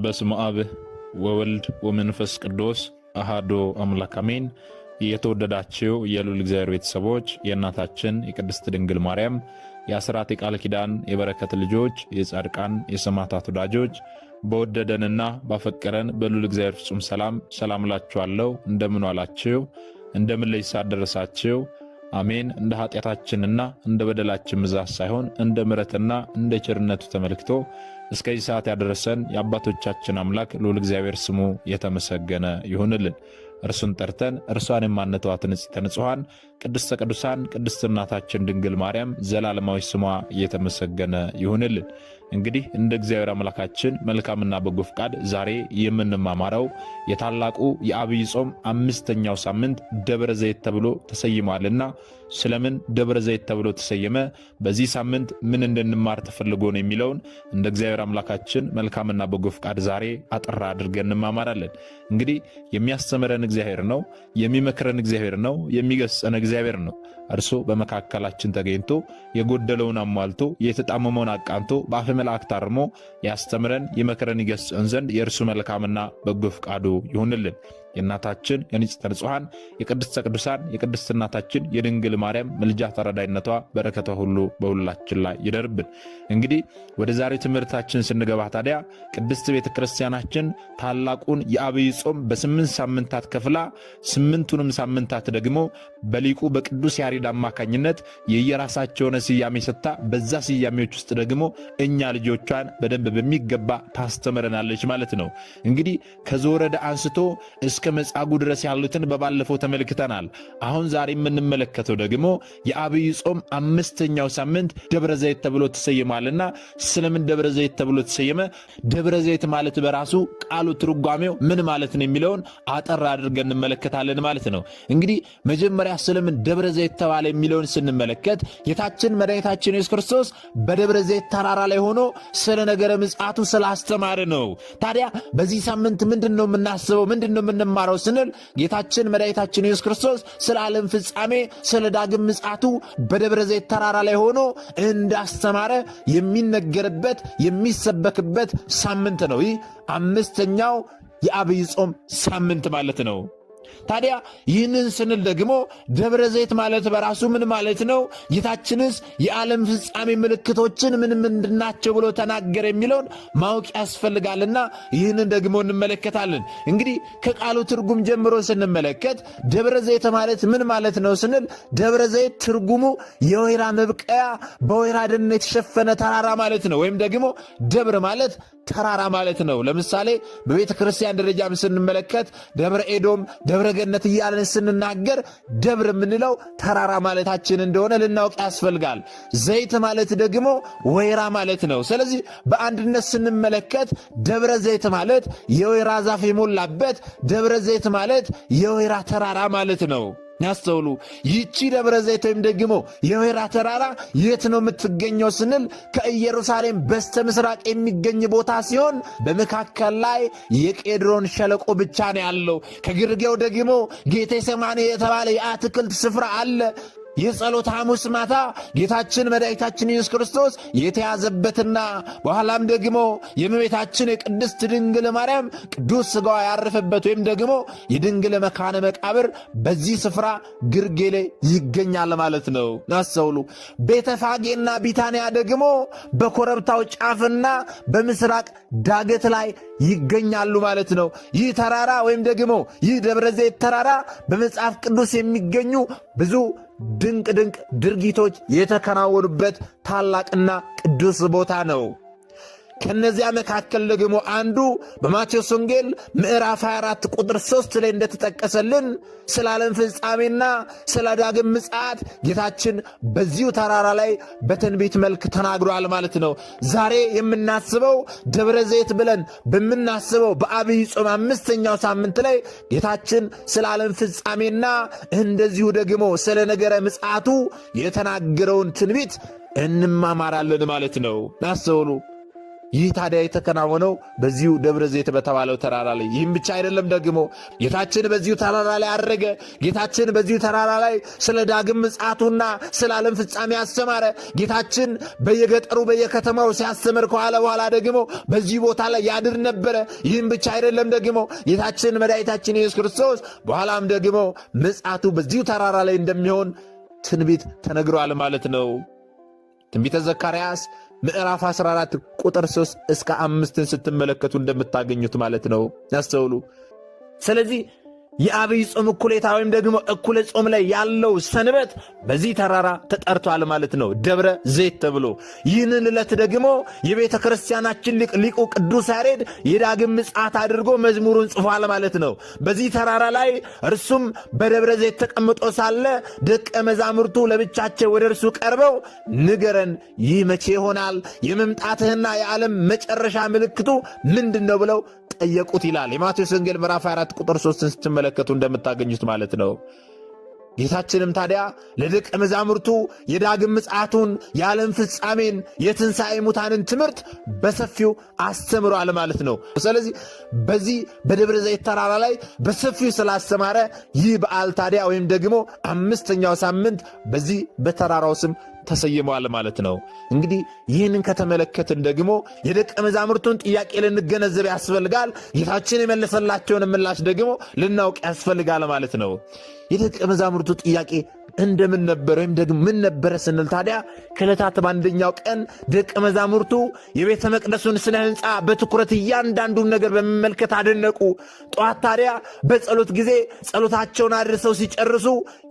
በስመ አብ ወወልድ ወመንፈስ ቅዱስ አሐዱ አምላክ አሜን። የተወደዳችሁ የልዑል እግዚአብሔር ቤተሰቦች የእናታችን የቅድስት ድንግል ማርያም የአስራት የቃል ኪዳን የበረከት ልጆች የጻድቃን የሰማዕታት ወዳጆች በወደደንና ባፈቀረን በልዑል እግዚአብሔር ፍጹም ሰላም እላችኋለሁ። እንደምን ዋላችሁ? እንደምን ለይሳ ደረሳችሁ? አሜን። እንደ ኃጢአታችንና እንደ በደላችን ብዛት ሳይሆን እንደ ምሕረትና እንደ ቸርነቱ ተመልክቶ እስከዚህ ሰዓት ያደረሰን የአባቶቻችን አምላክ ልዑል እግዚአብሔር ስሙ የተመሰገነ ይሁንልን። እርሱን ጠርተን እርሷን የማንተዋት ንጽሕተ ንጹሐን ቅድስተ ቅዱሳን ቅድስት እናታችን ድንግል ማርያም ዘላለማዊ ስሟ የተመሰገነ ይሁንልን። እንግዲህ እንደ እግዚአብሔር አምላካችን መልካምና በጎ ፍቃድ ዛሬ የምንማማረው የታላቁ የአብይ ጾም 5ኛው ሳምንት ደብረ ዘይት ተብሎ ተሰይሟልና ስለምን ደብረ ዘይት ተብሎ ተሰየመ፣ በዚህ ሳምንት ምን እንድንማር ተፈልጎ ነው የሚለውን እንደ እግዚአብሔር አምላካችን መልካምና በጎ ፍቃድ ዛሬ አጠራ አድርገን እንማማራለን። እንግዲህ የሚያስተምረን እግዚአብሔር ነው፣ የሚመክረን እግዚአብሔር ነው፣ የሚገስጸን እግዚአብሔር ነው። እርሱ በመካከላችን ተገኝቶ የጎደለውን አሟልቶ የተጣመመውን አቃንቶ በአፈ መላእክት አርሞ ያስተምረን ይመክረን ይገስጸን ዘንድ የእርሱ መልካምና በጎ ፍቃዱ ይሁንልን። የእናታችን የንጽሕተ ንጹሐን የቅድስተ ቅዱሳን የቅድስት እናታችን የድንግል ማርያም ምልጃ ተረዳይነቷ በረከቷ ሁሉ በሁላችን ላይ ይደርብን። እንግዲህ ወደ ዛሬው ትምህርታችን ስንገባ ታዲያ ቅድስት ቤተ ክርስቲያናችን ታላቁን የአብይ ጾም በ8 ሳምንታት ከፍላ 8ቱንም ሳምንታት ደግሞ በሊቁ በቅዱስ ያሬድ አማካኝነት የየራሳቸውን ስያሜ ሰጥታ በዛ ስያሜዎች ውስጥ ደግሞ እኛ ልጆቿን በደንብ በሚገባ ታስተምረናለች ማለት ነው። እንግዲህ ከዘወረደ አንስቶ እስከ መጻጉዕ ድረስ ያሉትን በባለፈው ተመልክተናል። አሁን ዛሬ የምንመለከተው ደግሞ የአብይ ጾም 5ኛው ሳምንት ደብረ ዘይት ተብሎ ተሰየማልና ስለምን ደብረ ዘይት ተብሎ ተሰየመ፣ ደብረ ዘይት ማለት በራሱ ቃሉ ትርጓሜው ምን ማለት ነው የሚለውን አጠር አድርገን እንመለከታለን ማለት ነው። እንግዲህ መጀመሪያ ስለምን ደብረ ዘይት ተባለ የሚለውን ስንመለከት ጌታችን መድኃኒታችን ኢየሱስ ክርስቶስ በደብረ ዘይት ተራራ ላይ ሆኖ ስለ ነገረ ምጽአቱ ስላስተማረ ነው። ታዲያ በዚህ ሳምንት ምንድነው የምናስበው? ምንድነው የምንማረው ስንል ጌታችን መድኃኒታችን ኢየሱስ ክርስቶስ ስለ ዓለም ፍጻሜ ስለ ዳግም ምጽአቱ በደብረ ዘይት ተራራ ላይ ሆኖ እንዳስተማረ የሚነገርበት የሚሰበክበት ሳምንት ነው። ይህ 5ኛው የአብይ ጾም ሳምንት ማለት ነው። ታዲያ ይህንን ስንል ደግሞ ደብረ ዘይት ማለት በራሱ ምን ማለት ነው? ጌታችንስ የዓለም ፍጻሜ ምልክቶችን ምን ምንድናቸው ብሎ ተናገረ የሚለውን ማወቅ ያስፈልጋልና ይህንን ደግሞ እንመለከታለን። እንግዲህ ከቃሉ ትርጉም ጀምሮ ስንመለከት ደብረ ዘይት ማለት ምን ማለት ነው ስንል ደብረ ዘይት ትርጉሙ የወይራ መብቀያ በወይራ ደን የተሸፈነ ተራራ ማለት ነው። ወይም ደግሞ ደብረ ማለት ተራራ ማለት ነው። ለምሳሌ በቤተ ክርስቲያን ደረጃም ስንመለከት ደብረ ኤዶም ደብረ ገነት እያለን ስንናገር ደብር የምንለው ተራራ ማለታችን እንደሆነ ልናውቅ ያስፈልጋል። ዘይት ማለት ደግሞ ወይራ ማለት ነው። ስለዚህ በአንድነት ስንመለከት ደብረ ዘይት ማለት የወይራ ዛፍ የሞላበት፣ ደብረ ዘይት ማለት የወይራ ተራራ ማለት ነው። ያስተውሉ። ይቺ ደብረ ዘይት ወይም ደግሞ የወይራ ተራራ የት ነው የምትገኘው ስንል ከኢየሩሳሌም በስተ ምስራቅ የሚገኝ ቦታ ሲሆን በመካከል ላይ የቄድሮን ሸለቆ ብቻ ነው ያለው። ከግርጌው ደግሞ ጌቴሴማኒ የተባለ የአትክልት ስፍራ አለ። የጸሎተ ሐሙስ ማታ ጌታችን መድኃኒታችን ኢየሱስ ክርስቶስ የተያዘበትና በኋላም ደግሞ የእመቤታችን የቅድስት ድንግል ማርያም ቅዱስ ሥጋዋ ያረፈበት ወይም ደግሞ የድንግል መካነ መቃብር በዚህ ስፍራ ግርጌ ላይ ይገኛል ማለት ነው። አስተውሉ። ቤተፋጌና ቢታንያ ደግሞ በኮረብታው ጫፍና በምስራቅ ዳገት ላይ ይገኛሉ ማለት ነው። ይህ ተራራ ወይም ደግሞ ይህ ደብረ ዘይት ተራራ በመጽሐፍ ቅዱስ የሚገኙ ብዙ ድንቅ ድርጊቶች የተከናወኑበት ታላቅና ቅዱስ ቦታ ነው። ከነዚያ መካከል ደግሞ አንዱ በማቴዎስ ወንጌል ምዕራፍ 24 ቁጥር 3 ላይ እንደተጠቀሰልን ስለ ዓለም ፍጻሜና ስለ ዳግም ምጽአት ጌታችን በዚሁ ተራራ ላይ በትንቢት መልክ ተናግሯል ማለት ነው። ዛሬ የምናስበው ደብረ ዘይት ብለን በምናስበው በአብይ ጾም 5ኛው ሳምንት ላይ ጌታችን ስለ ዓለም ፍጻሜና እንደዚሁ ደግሞ ስለ ነገረ ምጽአቱ የተናገረውን ትንቢት እንማማራለን ማለት ነው። ናስተውሉ። ይህ ታዲያ የተከናወነው በዚሁ ደብረ ዘይት በተባለው ተራራ ላይ። ይህም ብቻ አይደለም ደግሞ ጌታችን በዚሁ ተራራ ላይ አረገ። ጌታችን በዚሁ ተራራ ላይ ስለ ዳግም ምጽአቱና ስለ ዓለም ፍጻሜ አስተማረ። ጌታችን በየገጠሩ በየከተማው ሲያስተምር ከኋላ በኋላ ደግሞ በዚህ ቦታ ላይ ያድር ነበረ። ይህም ብቻ አይደለም ደግሞ ጌታችን መድኃኒታችን ኢየሱስ ክርስቶስ በኋላም ደግሞ ምጽአቱ በዚሁ ተራራ ላይ እንደሚሆን ትንቢት ተነግሯል ማለት ነው። ትንቢተ ዘካርያስ ምዕራፍ 14 ቁጥር 3 እስከ 5 ስትመለከቱ እንደምታገኙት ማለት ነው። ያስተውሉ። ስለዚህ የአብይ ጾም እኩሌታ ወይም ደግሞ እኩለ ጾም ላይ ያለው ሰንበት በዚህ ተራራ ተጠርቷል ማለት ነው፣ ደብረ ዘይት ተብሎ። ይህንን ዕለት ደግሞ የቤተ ክርስቲያናችን ሊቁ ቅዱስ ያሬድ የዳግም ምጽአት አድርጎ መዝሙሩን ጽፏል ማለት ነው። በዚህ ተራራ ላይ እርሱም በደብረ ዘይት ተቀምጦ ሳለ ደቀ መዛሙርቱ ለብቻቸው ወደ እርሱ ቀርበው ንገረን፣ ይህ መቼ ይሆናል? የመምጣትህና የዓለም መጨረሻ ምልክቱ ምንድን ነው ብለው ጠየቁት ይላል። የማቴዎስ ወንጌል ምዕራፍ 4 ቁጥር 3 ስትመለከቱ እንደምታገኙት ማለት ነው። ጌታችንም ታዲያ ለደቀ መዛሙርቱ የዳግም ምጽአቱን፣ የዓለም ፍጻሜን፣ የትንሣኤ ሙታንን ትምህርት በሰፊው አስተምሯል ማለት ነው። ስለዚህ በዚህ በደብረ ዘይት ተራራ ላይ በሰፊው ስላስተማረ ይህ በዓል ታዲያ ወይም ደግሞ 5ኛው ሳምንት በዚህ በተራራው ስም ተሰይመዋል ማለት ነው። እንግዲህ ይህንን ከተመለከትን ደግሞ የደቀ መዛሙርቱን ጥያቄ ልንገነዘብ ያስፈልጋል። ጌታችን የመለሰላቸውን ምላሽ ደግሞ ልናውቅ ያስፈልጋል ማለት ነው። የደቀ መዛሙርቱ ጥያቄ እንደምን ነበር ወይም ደግሞ ምን ነበረ ስንል ታዲያ ከዕለታት በአንደኛው ቀን ደቀ መዛሙርቱ የቤተ መቅደሱን ስነ ሕንፃ በትኩረት እያንዳንዱን ነገር በመመልከት አደነቁ። ጠዋት ታዲያ በጸሎት ጊዜ ጸሎታቸውን አድርሰው ሲጨርሱ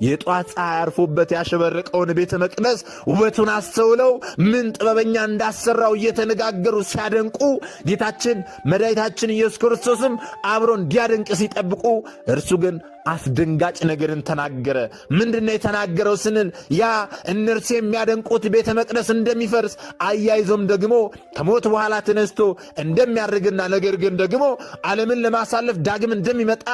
የጠዋት ፀሐይ አርፎበት ያሸበረቀውን ቤተ መቅደስ ውበቱን አስተውለው ምን ጥበበኛ እንዳሰራው እየተነጋገሩ ሲያደንቁ ጌታችን መድኃኒታችን ኢየሱስ ክርስቶስም አብሮ እንዲያደንቅ ሲጠብቁ እርሱ ግን አስደንጋጭ ነገርን ተናገረ። ምንድነው የተናገረው ስንል ያ እነርሱ የሚያደንቁት ቤተ መቅደስ እንደሚፈርስ አያይዞም ደግሞ ከሞት በኋላ ተነስቶ እንደሚያርግና ነገር ግን ደግሞ ዓለምን ለማሳለፍ ዳግም እንደሚመጣ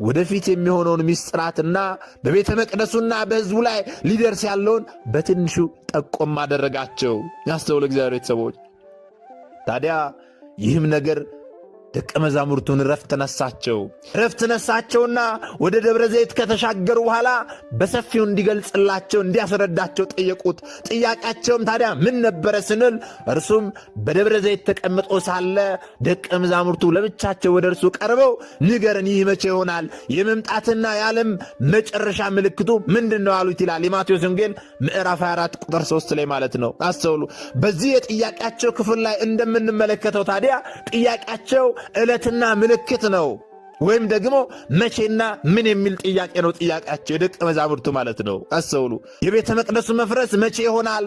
ወደፊት የሚሆነውን ምስጢራትና በቤተ መቅደሱና በሕዝቡ ላይ ሊደርስ ያለውን በትንሹ ጠቆም አደረጋቸው። ያስተውሉ እግዚአብሔር ቤተሰቦች። ታዲያ ይህም ነገር ደቀ መዛሙርቱን ረፍት ነሳቸውና ወደ ደብረ ዘይት ከተሻገሩ በኋላ በሰፊው እንዲገልጽላቸው እንዲያስረዳቸው ጠየቁት። ጥያቄያቸውም ታዲያ ምን ነበረ ስንል እርሱም በደብረ ዘይት ተቀምጦ ሳለ ደቀ መዛሙርቱ ለብቻቸው ወደ እርሱ ቀርበው ንገረን፣ ይህ መቼ ይሆናል? የመምጣትና የዓለም መጨረሻ ምልክቱ ምንድን ነው አሉት ይላል የማቴዎስ ወንጌል ምዕራፍ 24 ቁጥር 3 ላይ ማለት ነው። አስተውሉ። በዚህ የጥያቄያቸው ክፍል ላይ እንደምንመለከተው ታዲያ ጥያቄያቸው ዕለትና ምልክት ነው ወይም ደግሞ መቼና ምን የሚል ጥያቄ ነው ጥያቄያቸው የደቀ መዛሙርቱ ማለት ነው። አስተውሉ። የቤተ መቅደሱ መፍረስ መቼ ይሆናል?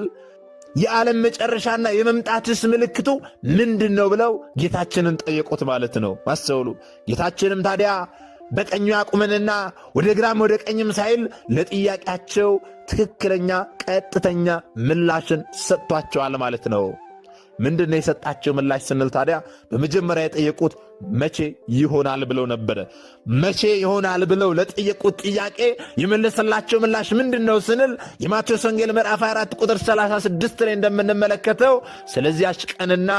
የዓለም መጨረሻና የመምጣትስ ምልክቱ ምንድን ነው ብለው ጌታችንን ጠየቁት ማለት ነው። አስተውሉ። ጌታችንም ታዲያ በቀኙ ያቁመንና ወደ ግራም ወደ ቀኝም ሳይል ለጥያቄያቸው ትክክለኛ ቀጥተኛ ምላሽን ሰጥቷቸዋል ማለት ነው። ምንድነው የሰጣቸው ምላሽ ስንል ታዲያ በመጀመሪያ የጠየቁት መቼ ይሆናል ብለው ነበረ። መቼ ይሆናል ብለው ለጠየቁት ጥያቄ የመለሰላቸው ምላሽ ምንድነው ስንል የማቴዎስ ወንጌል ምዕራፍ 24 ቁጥር 36 ላይ እንደምንመለከተው ስለዚያች ቀንና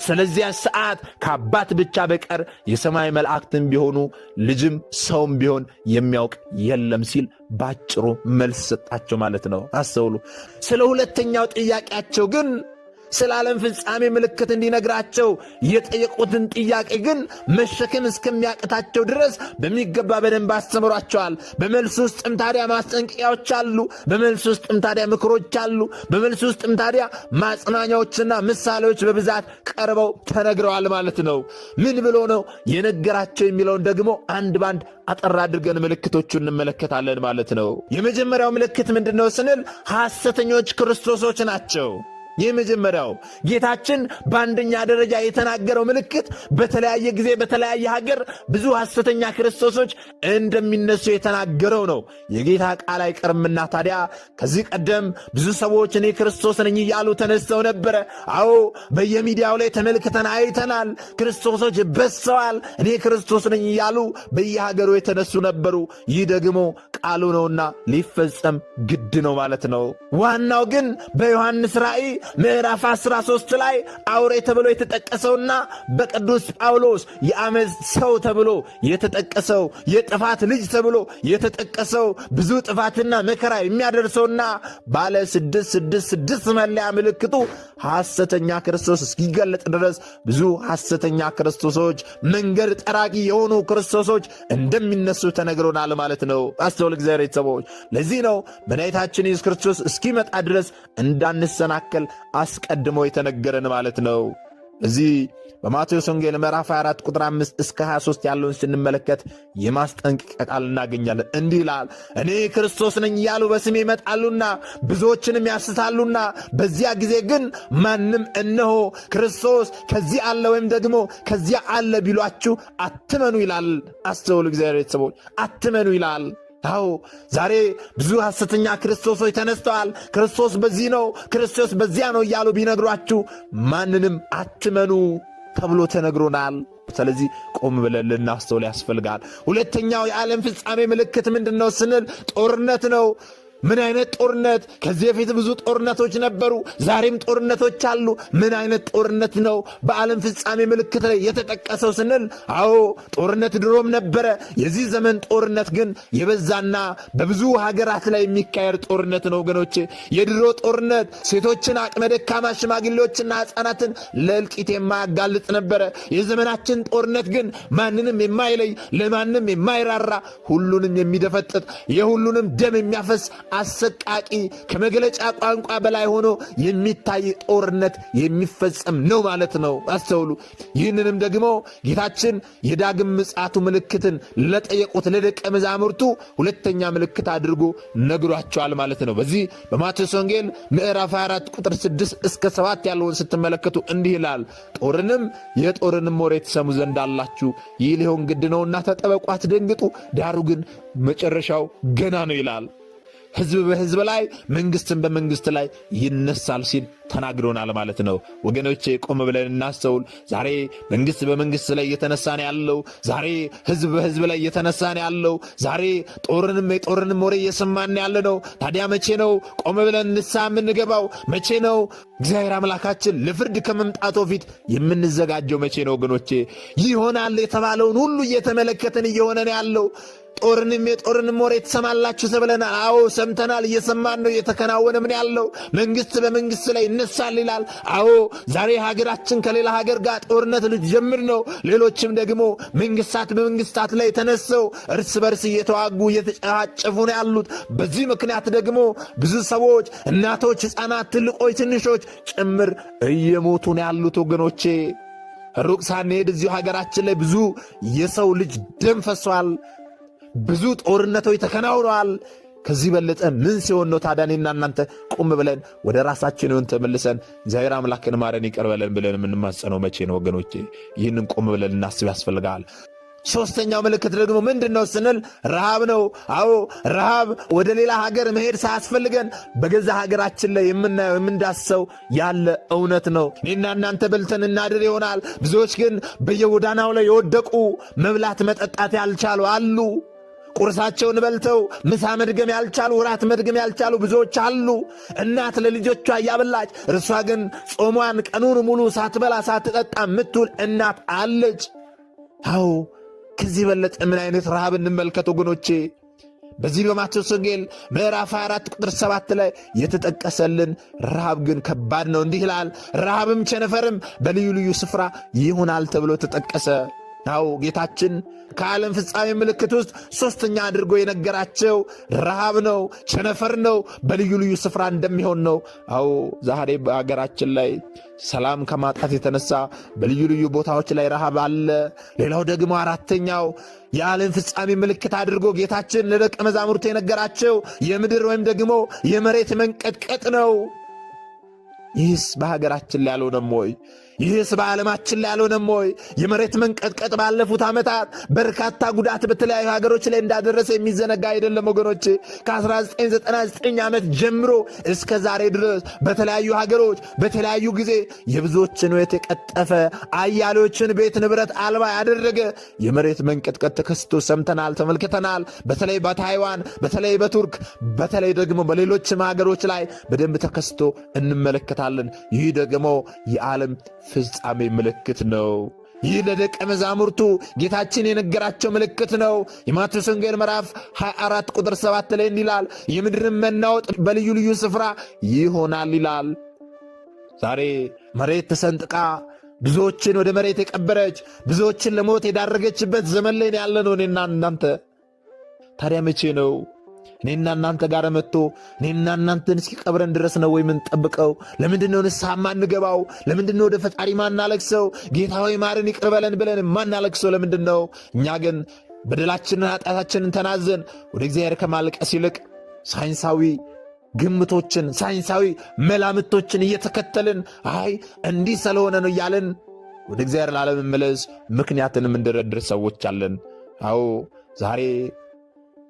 ስለዚያች ሰዓት ከአባት ብቻ በቀር የሰማይ መላእክትም ቢሆኑ ልጅም ሰውም ቢሆን የሚያውቅ የለም ሲል ባጭሩ መልስ ሰጣቸው ማለት ነው። አስተውሉ። ስለ ሁለተኛው ጥያቄያቸው ግን ስለ ዓለም ፍጻሜ ምልክት እንዲነግራቸው የጠየቁትን ጥያቄ ግን መሸከም እስከሚያቅታቸው ድረስ በሚገባ በደንብ አስተምሯቸዋል። በመልስ ውስጥም ታዲያ ማስጠንቀቂያዎች አሉ። በመልስ ውስጥም ታዲያ ምክሮች አሉ። በመልስ ውስጥም ታዲያ ማጽናኛዎችና ምሳሌዎች በብዛት ቀርበው ተነግረዋል ማለት ነው። ምን ብሎ ነው የነገራቸው የሚለውን ደግሞ አንድ ባንድ አጠር አድርገን ምልክቶቹን እንመለከታለን ማለት ነው። የመጀመሪያው ምልክት ምንድነው ስንል ሐሰተኞች ክርስቶሶች ናቸው። የመጀመሪያው ጌታችን በአንደኛ ደረጃ የተናገረው ምልክት በተለያየ ጊዜ በተለያየ ሀገር ብዙ ሐሰተኛ ክርስቶሶች እንደሚነሱ የተናገረው ነው። የጌታ ቃል አይቀርምና ታዲያ ከዚህ ቀደም ብዙ ሰዎች እኔ ክርስቶስ ነኝ እያሉ ተነስተው ነበረ። አዎ በየሚዲያው ላይ ተመልክተን አይተናል። ክርስቶሶች በዝተዋል። እኔ ክርስቶስ ነኝ እያሉ በየሀገሩ የተነሱ ነበሩ። ይህ ደግሞ ቃሉ ነውና ሊፈጸም ግድ ነው ማለት ነው። ዋናው ግን በዮሐንስ ራእይ ምዕራፍ 13 ላይ አውሬ ተብሎ የተጠቀሰውና በቅዱስ ጳውሎስ የአመፅ ሰው ተብሎ የተጠቀሰው የጥፋት ልጅ ተብሎ የተጠቀሰው ብዙ ጥፋትና መከራ የሚያደርሰውና ባለ 666 መለያ ምልክቱ ሐሰተኛ ክርስቶስ እስኪገለጥ ድረስ ብዙ ሐሰተኛ ክርስቶሶች መንገድ ጠራጊ የሆኑ ክርስቶሶች እንደሚነሱ ተነግሮናል ማለት ነው። አስተውል እግዚአብሔር ቤተሰቦች። ለዚህ ነው መድኃኒታችን ኢየሱስ ክርስቶስ እስኪመጣ ድረስ እንዳንሰናከል አስቀድሞ የተነገረን ማለት ነው። እዚህ በማቴዎስ ወንጌል ምዕራፍ 24 ቁጥር 5 እስከ 23 ያለውን ስንመለከት የማስጠንቀቂያ ቃል እናገኛለን። እንዲህ ይላል፣ እኔ ክርስቶስ ነኝ እያሉ በስሜ ይመጣሉና ብዙዎችንም ያስታሉና በዚያ ጊዜ ግን ማንም እነሆ ክርስቶስ ከዚህ አለ ወይም ደግሞ ከዚያ አለ ቢሏችሁ አትመኑ ይላል። አስተውሉ እግዚአብሔር ቤተሰቦች፣ አትመኑ ይላል። አዎ ዛሬ ብዙ ሐሰተኛ ክርስቶሶች ተነስተዋል። ክርስቶስ በዚህ ነው፣ ክርስቶስ በዚያ ነው እያሉ ቢነግሯችሁ ማንንም አትመኑ ተብሎ ተነግሮናል። ስለዚህ ቆም ብለን ልናስተውል ያስፈልጋል። ሁለተኛው የዓለም ፍጻሜ ምልክት ምንድን ነው ስንል ጦርነት ነው። ምን አይነት ጦርነት? ከዚህ በፊት ብዙ ጦርነቶች ነበሩ፣ ዛሬም ጦርነቶች አሉ። ምን አይነት ጦርነት ነው በዓለም ፍጻሜ ምልክት ላይ የተጠቀሰው ስንል፣ አዎ ጦርነት ድሮም ነበረ። የዚህ ዘመን ጦርነት ግን የበዛና በብዙ ሀገራት ላይ የሚካሄድ ጦርነት ነው ወገኖቼ። የድሮ ጦርነት ሴቶችን፣ አቅመ ደካማ ሽማግሌዎችና ሕፃናትን ለእልቂት የማያጋልጥ ነበረ። የዘመናችን ጦርነት ግን ማንንም የማይለይ ለማንም የማይራራ ሁሉንም የሚደፈጥጥ የሁሉንም ደም የሚያፈስ አሰቃቂ ከመግለጫ ቋንቋ በላይ ሆኖ የሚታይ ጦርነት የሚፈጸም ነው ማለት ነው። አስተውሉ። ይህንንም ደግሞ ጌታችን የዳግም ምጽአቱ ምልክትን ለጠየቁት ለደቀ መዛሙርቱ ሁለተኛ ምልክት አድርጎ ነግሯቸዋል ማለት ነው። በዚህ በማቴዎስ ወንጌል ምዕራፍ 24 ቁጥር 6 እስከ 7 ያለውን ስትመለከቱ እንዲህ ይላል፣ ጦርንም የጦርንም ወሬ ትሰሙ ዘንድ አላችሁ፣ ይህ ሊሆን ግድ ነውና ተጠበቁ፣ አትደንግጡ፣ ዳሩ ግን መጨረሻው ገና ነው ይላል። ሕዝብ በሕዝብ ላይ መንግሥትን በመንግሥት ላይ ይነሳል ሲል ተናግሮናል ማለት ነው። ወገኖቼ ቆም ብለን እናስተውል። ዛሬ መንግሥት በመንግሥት ላይ እየተነሳ ነው ያለው። ዛሬ ሕዝብ በሕዝብ ላይ እየተነሳ ነው ያለው። ዛሬ የጦርንም ወሬ እየሰማን ያለ ነው። ታዲያ መቼ ነው ቆም ብለን ንስሐ የምንገባው? መቼ ነው እግዚአብሔር አምላካችን ለፍርድ ከመምጣቱ በፊት የምንዘጋጀው? መቼ ነው ወገኖቼ? ይሆናል የተባለውን ሁሉ እየተመለከትን እየሆነ ነው ያለው። የጦርንም ወሬ ትሰማላችሁ ተብለናል። አዎ ሰምተናል፣ እየሰማን ነው፣ እየተከናወነ ምን ያለው መንግሥት በመንግሥት ላይ ይነሳል ይላል። አዎ ዛሬ ሀገራችን ከሌላ ሀገር ጋር ጦርነት ልትጀምር ነው። ሌሎችም ደግሞ መንግሥታት በመንግሥታት ላይ ተነሰው እርስ በርስ እየተዋጉ እየተጨፋጨፉ ነው ያሉት። በዚህ ምክንያት ደግሞ ብዙ ሰዎች፣ እናቶች፣ ሕፃናት፣ ትልቆች፣ ትንሾች ጭምር እየሞቱ ነው ያሉት ወገኖቼ። ሩቅ ሳንሄድ እዚሁ ሀገራችን ላይ ብዙ የሰው ልጅ ደም ፈሷል። ብዙ ጦርነቶች ተከናውነዋል። ከዚህ በለጠ ምን ሲሆን ነው ታዲያ እኔና እናንተ ቁም ብለን ወደ ራሳችን ይሁን ተመልሰን እግዚአብሔር አምላክን ማረን ይቅር በለን ብለን የምንማጸነው መቼ ነው ወገኖቼ? ይህንን ቁም ብለን እናስብ ያስፈልጋል። ሦስተኛው ምልክት ደግሞ ምንድን ነው ስንል ረሃብ ነው። አዎ ረሃብ ወደ ሌላ ሀገር መሄድ ሳያስፈልገን በገዛ ሀገራችን ላይ የምናየው የምንዳሰው ያለ እውነት ነው። እኔና እናንተ በልተን እናድር ይሆናል። ብዙዎች ግን በየጎዳናው ላይ የወደቁ መብላት መጠጣት ያልቻሉ አሉ። ቁርሳቸውን በልተው ምሳ መድገም ያልቻሉ፣ ራት መድገም ያልቻሉ ብዙዎች አሉ። እናት ለልጆቿ እያበላች እርሷ ግን ጾሟን ቀኑን ሙሉ ሳትበላ ሳትጠጣ የምትውል እናት አለች። አዎ ከዚህ በለጠ ምን አይነት ረሃብ እንመልከት ወገኖቼ። በዚህ በማቴዎስ ወንጌል ምዕራፍ 24 ቁጥር 7 ላይ የተጠቀሰልን ረሃብ ግን ከባድ ነው። እንዲህ ይላል፣ ረሃብም ቸነፈርም በልዩ ልዩ ስፍራ ይሆናል ተብሎ ተጠቀሰ። አዎ ጌታችን ከዓለም ፍጻሜ ምልክት ውስጥ ሦስተኛ አድርጎ የነገራቸው ረሃብ ነው፣ ቸነፈር ነው፣ በልዩ ልዩ ስፍራ እንደሚሆን ነው። አዎ ዛሬ በአገራችን ላይ ሰላም ከማጣት የተነሳ በልዩ ልዩ ቦታዎች ላይ ረሃብ አለ። ሌላው ደግሞ አራተኛው የዓለም ፍጻሜ ምልክት አድርጎ ጌታችን ለደቀ መዛሙርቱ የነገራቸው የምድር ወይም ደግሞ የመሬት መንቀጥቀጥ ነው። ይህስ በሀገራችን ላይ አልሆነም ወይ? ይህስ በዓለማችን ላይ አልሆነም ወይ? የመሬት መንቀጥቀጥ ባለፉት ዓመታት በርካታ ጉዳት በተለያዩ ሀገሮች ላይ እንዳደረሰ የሚዘነጋ አይደለም ወገኖች። ከ1999 ዓመት ጀምሮ እስከ ዛሬ ድረስ በተለያዩ ሀገሮች በተለያዩ ጊዜ የብዙዎችን ሕይወት የቀጠፈ አያሌዎችን ቤት ንብረት አልባ ያደረገ የመሬት መንቀጥቀጥ ተከስቶ ሰምተናል፣ ተመልክተናል። በተለይ በታይዋን፣ በተለይ በቱርክ፣ በተለይ ደግሞ በሌሎችም ሀገሮች ላይ በደንብ ተከስቶ እንመለከታለን። ይህ ደግሞ የዓለም ፍጻሜ ምልክት ነው። ይህ ለደቀ መዛሙርቱ ጌታችን የነገራቸው ምልክት ነው። የማቴዎስ ወንጌል ምዕራፍ 24 ቁጥር 7 ላይ እንዲላል የምድርን መናወጥ በልዩ ልዩ ስፍራ ይሆናል ይላል። ዛሬ መሬት ተሰንጥቃ ብዙዎችን ወደ መሬት የቀበረች ብዙዎችን ለሞት የዳረገችበት ዘመን ላይ ያለ ነው እኔና እናንተ። ታዲያ መቼ ነው እኔና እናንተ ጋር መጥቶ እኔና እናንተን እስኪቀብረን ድረስ ነው ወይ የምንጠብቀው? ለምንድን ነው ንስሐ ማንገባው? ለምንድን ነው ወደ ፈጣሪ ማናለቅሰው? ጌታ ሆይ ማርን ይቅር በለን ብለን ማናለቅሰው ለምንድን ነው? እኛ ግን በደላችንን ኃጢአታችንን ተናዘን ወደ እግዚአብሔር ከማልቀስ ይልቅ ሳይንሳዊ ግምቶችን፣ ሳይንሳዊ መላምቶችን እየተከተልን አይ እንዲህ ስለሆነ ነው እያልን ወደ እግዚአብሔር ላለመመለስ ምክንያትን የምንደረድር ሰዎች አለን። አዎ ዛሬ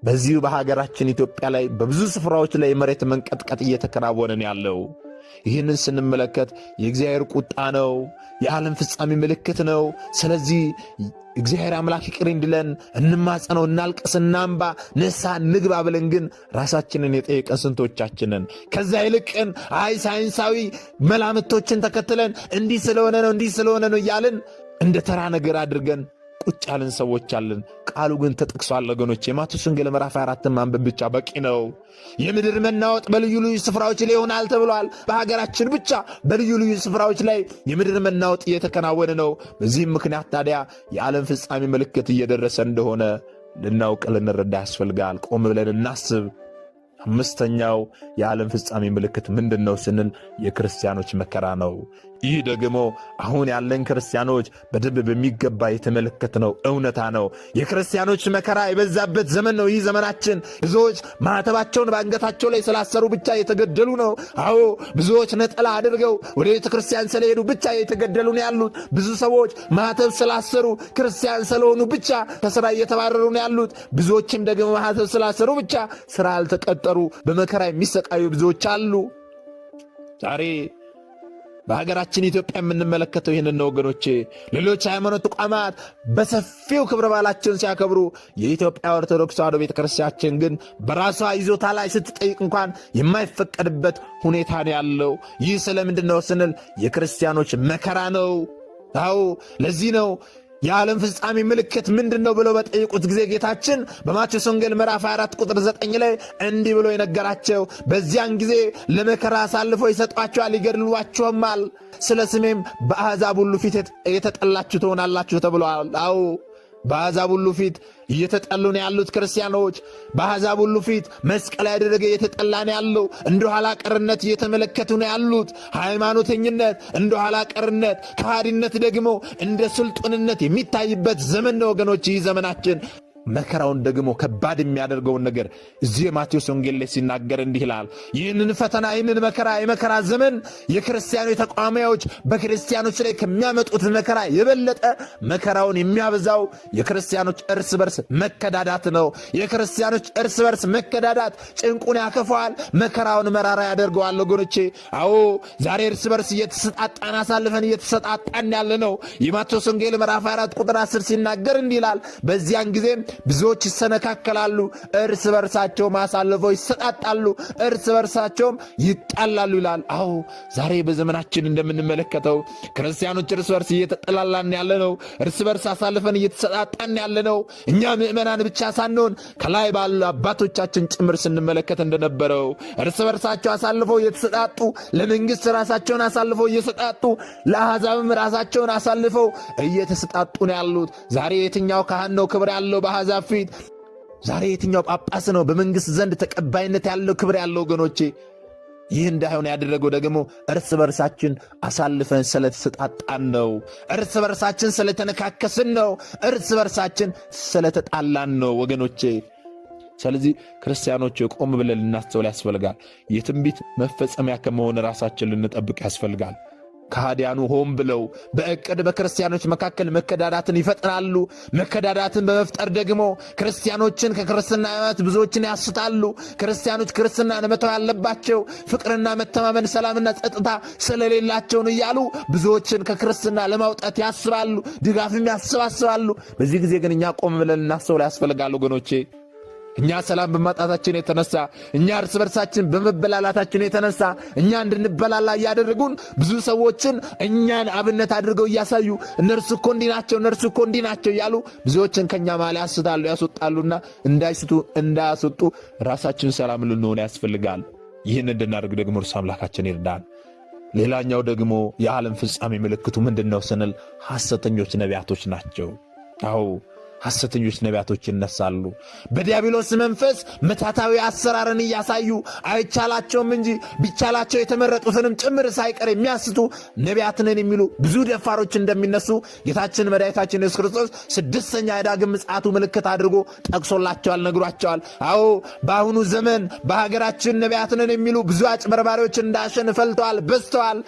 በዚሁ በሀገራችን ኢትዮጵያ ላይ በብዙ ስፍራዎች ላይ የመሬት መንቀጥቀጥ እየተከናወነን ያለው ይህንን ስንመለከት የእግዚአብሔር ቁጣ ነው፣ የዓለም ፍጻሜ ምልክት ነው። ስለዚህ እግዚአብሔር አምላክ ይቅር እንዲለን እንማጸነው፣ እናልቅስ፣ እናንባ፣ ንስሐ እንግባ ብለን ግን ራሳችንን የጠየቀን ስንቶቻችንን? ከዛ ይልቅን አይ ሳይንሳዊ መላምቶችን ተከትለን እንዲህ ስለሆነ ነው እንዲህ ስለሆነ ነው እያልን እንደ ተራ ነገር አድርገን ቁጭ ያልን ሰዎች አለን። ቃሉ ግን ተጠቅሷል ወገኖች። የማቴዎስ ወንጌል ምዕራፍ 24 ማንበብ ብቻ በቂ ነው። የምድር መናወጥ በልዩ ልዩ ስፍራዎች ላይ ይሆናል ተብሏል። በሀገራችን ብቻ በልዩ ልዩ ስፍራዎች ላይ የምድር መናወጥ እየተከናወነ ነው። በዚህም ምክንያት ታዲያ የዓለም ፍጻሜ ምልክት እየደረሰ እንደሆነ ልናውቅ ልንረዳ ያስፈልጋል። ቆም ብለን እናስብ። አምስተኛው የዓለም ፍጻሜ ምልክት ምንድን ነው ስንል የክርስቲያኖች መከራ ነው። ይህ ደግሞ አሁን ያለን ክርስቲያኖች በደንብ በሚገባ የተመለከትነው እውነታ ነው። የክርስቲያኖች መከራ የበዛበት ዘመን ነው ይህ ዘመናችን። ብዙዎች ማኅተባቸውን በአንገታቸው ላይ ስላሰሩ ብቻ የተገደሉ ነው። አዎ ብዙዎች ነጠላ አድርገው ወደ ቤተ ክርስቲያን ስለሄዱ ብቻ የተገደሉ ነው ያሉት። ብዙ ሰዎች ማኅተብ ስላሰሩ ክርስቲያን ስለሆኑ ብቻ ከሥራ እየተባረሩ ነው ያሉት። ብዙዎችም ደግሞ ማኅተብ ስላሰሩ ብቻ ሥራ አልተቀጠሩ በመከራ የሚሰቃዩ ብዙዎች አሉ። ዛሬ በሀገራችን ኢትዮጵያ የምንመለከተው ይህንን ነው ወገኖቼ። ሌሎች ሃይማኖት ተቋማት በሰፊው ክብረ በዓላቸውን ሲያከብሩ የኢትዮጵያ ኦርቶዶክስ ተዋሕዶ ቤተክርስቲያችን ግን በራሷ ይዞታ ላይ ስትጠይቅ እንኳን የማይፈቀድበት ሁኔታ ነው ያለው። ይህ ስለምንድን ነው ስንል የክርስቲያኖች መከራ ነው። አዎ ለዚህ ነው የዓለም ፍጻሜ ምልክት ምንድን ነው ብለው በጠየቁት ጊዜ ጌታችን በማቴዎስ ወንጌል ምዕራፍ 24 ቁጥር 9 ላይ እንዲህ ብሎ የነገራቸው በዚያን ጊዜ ለመከራ አሳልፈው ይሰጧቸዋል፣ ይገድሏቸውማል፣ ስለ ስሜም በአሕዛብ ሁሉ ፊት የተጠላችሁ ትሆናላችሁ ተብለዋል። አዎ በአሕዛብ ሁሉ ፊት እየተጠሉ ነው ያሉት ክርስቲያኖች። በአሕዛብ ሁሉ ፊት መስቀል ያደረገ እየተጠላ ነው ያለው። እንደ ኋላ ቀርነት እየተመለከቱ ነው ያሉት። ሃይማኖተኝነት እንደ ኋላ ቀርነት፣ ከሃዲነት ደግሞ እንደ ስልጡንነት የሚታይበት ዘመን ነው ወገኖች ይህ ዘመናችን። መከራውን ደግሞ ከባድ የሚያደርገውን ነገር እዚህ የማቴዎስ ወንጌል ላይ ሲናገር እንዲህ ይላል። ይህንን ፈተና ይህንን መከራ የመከራ ዘመን የክርስቲያኖች ተቋማዮች በክርስቲያኖች ላይ ከሚያመጡት መከራ የበለጠ መከራውን የሚያበዛው የክርስቲያኖች እርስ በርስ መከዳዳት ነው። የክርስቲያኖች እርስ በርስ መከዳዳት ጭንቁን ያከፈዋል፣ መከራውን መራራ ያደርገዋል ወገኖቼ። አዎ ዛሬ እርስ በርስ እየተሰጣጣን አሳልፈን እየተሰጣጣን ያለ ነው። የማቴዎስ ወንጌል ምዕራፍ 4 ቁጥር 10 ሲናገር እንዲህ ይላል። በዚያን ጊዜም ብዙዎች ይሰነካከላሉ፣ እርስ በርሳቸውም አሳልፈው ይሰጣጣሉ፣ እርስ በርሳቸውም ይጣላሉ ይላል። አዎ ዛሬ በዘመናችን እንደምንመለከተው ክርስቲያኖች እርስ በርስ እየተጠላላን ያለ ነው። እርስ በርስ አሳልፈን እየተሰጣጣን ያለ ነው። እኛ ምዕመናን ብቻ ሳንሆን ከላይ ባሉ አባቶቻችን ጭምር ስንመለከት እንደነበረው እርስ በርሳቸው አሳልፈው እየተሰጣጡ፣ ለመንግሥት ራሳቸውን አሳልፈው እየሰጣጡ፣ ለአሕዛብም ራሳቸውን አሳልፈው እየተሰጣጡ ነው ያሉት። ዛሬ የትኛው ካህን ነው ክብር ያለው በአሕዛብ ፊት? ዛሬ የትኛው ጳጳስ ነው በመንግሥት ዘንድ ተቀባይነት ያለው ክብር ያለው ወገኖቼ? ይህ እንዳይሆን ያደረገው ደግሞ እርስ በርሳችን አሳልፈን ስለተሰጣጣን ነው። እርስ በርሳችን ስለተነካከስን ነው። እርስ በርሳችን ስለተጣላን ነው ወገኖቼ። ስለዚህ ክርስቲያኖች ቆም ብለን ልናስተውል ያስፈልጋል። የትንቢት መፈጸሚያ ከመሆን ራሳችን ልንጠብቅ ያስፈልጋል። ከሃዲያኑ ሆን ብለው በእቅድ በክርስቲያኖች መካከል መከዳዳትን ይፈጥራሉ። መከዳዳትን በመፍጠር ደግሞ ክርስቲያኖችን ከክርስትና ሃይማኖት ብዙዎችን ያስታሉ። ክርስቲያኖች ክርስትናን መተው ያለባቸው ፍቅርና መተማመን፣ ሰላምና ጸጥታ ስለሌላቸውን እያሉ ብዙዎችን ከክርስትና ለማውጣት ያስባሉ፣ ድጋፍም ያሰባስባሉ። በዚህ ጊዜ ግን እኛ ቆም ብለን እናስተውል ያስፈልጋል ወገኖቼ። እኛ ሰላም በማጣታችን የተነሳ፣ እኛ እርስ በርሳችን በመበላላታችን የተነሳ እኛ እንድንበላላ እያደረጉን ብዙ ሰዎችን እኛን አብነት አድርገው እያሳዩ እነርሱ እኮ እንዲህ ናቸው፣ እነርሱ እኮ እንዲህ ናቸው እያሉ ብዙዎችን ከኛ መሃል ያስታሉ፣ ያስወጣሉና እንዳያስወጡ ራሳችን ሰላም ልንሆን ያስፈልጋል። ይህን እንድናደርግ ደግሞ እርሱ አምላካችን ይርዳን። ሌላኛው ደግሞ የዓለም ፍጻሜ ምልክቱ ምንድን ነው ስንል ሐሰተኞች ነቢያቶች ናቸው። አዎ ሐሰተኞች ነቢያቶች ይነሳሉ። በዲያብሎስ መንፈስ መታታዊ አሰራርን እያሳዩ አይቻላቸውም እንጂ ቢቻላቸው የተመረጡትንም ጭምር ሳይቀር የሚያስቱ ነቢያትንን የሚሉ ብዙ ደፋሮች እንደሚነሱ ጌታችን መድኃኒታችን ኢየሱስ ክርስቶስ 6ኛ የዳግም ምጽአቱ ምልክት አድርጎ ጠቅሶላቸዋል፣ ነግሯቸዋል። አዎ በአሁኑ ዘመን በሀገራችን ነቢያትንን የሚሉ ብዙ አጭበርባሪዎች እንዳሸን ፈልተዋል፣ በዝተዋል።